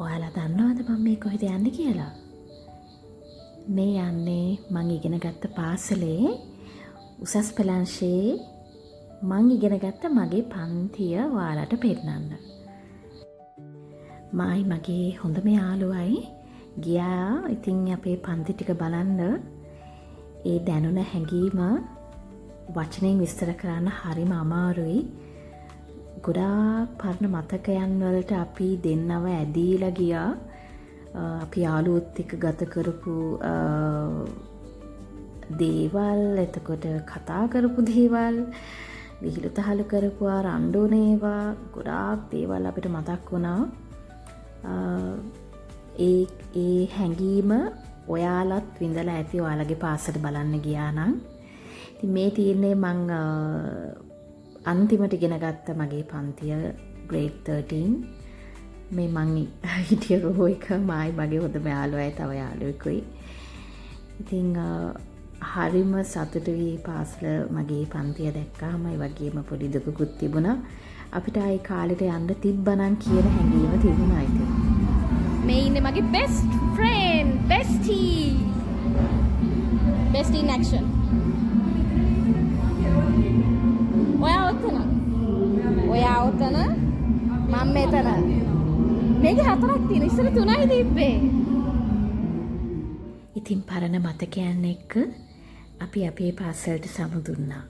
ඔයාලා දන්නවද මම මේ කොහෙද යන්නේ කියලා? මේ යන්නේ මං ඉගෙන ගත්ත පාසලේ උසස් පෙළ අංශයේ මං ඉගෙන ගත්ත මගේ පන්තිය ඔයාලට පෙන්නන්න. මායි මගේ හොඳම යාළුවයි ගියා. ඉතින් අපේ පන්ති ටික බලන්න ඒ දැනුණ හැඟීම වචනෙන් විස්තර කරන්න හරිම අමාරුයි. ගොඩාක් පරණ මතකයන් වලට අපි දෙන්නව ඇදීලා ගියා. අපි යාළුවොත් එක්ක ගත කරපු දේවල්, එතකොට කතා කරපු දේවල්, විහිළු තහළු කරපුවා, රණ්ඩුනේවා, ගොඩාක් දේවල් අපිට මතක් වුණා. ඒ හැඟීම ඔයාලත් විඳලා ඇති ඔයාලගේ පාසල බලන්න ගියා නම්. ඉතින් මේ තියෙන්නේ මං අන්තිමට ඉගෙන ගත්ත මගේ පන්තිය grade 13. මේ මං හිටිය රෝ එක මායි මගේ හොඳම යාළුවයි තව යාළුවෙකුයි. ඉතින් හරිම සතුටුයි පාසල මගේ පන්තිය දැක්කාම. ඒ වගේම පොඩි දුකකුත් තිබුණා. අපිට ආයේ කාලෙට යන්න තිබ්බනම් කියන හැඟීම තිබුණා. ඉතින් මේ ඉන්නේ මගේ best friend, bestie in action. ඔයා ඔතන මම මෙතන. මේක හතරක් තියෙන. ඉස්සර තුනයි තිබ්බේ. ඉතින් පරණ මතකයන් එක්ක අපි අපේ පාසලට සමුදුන්නා.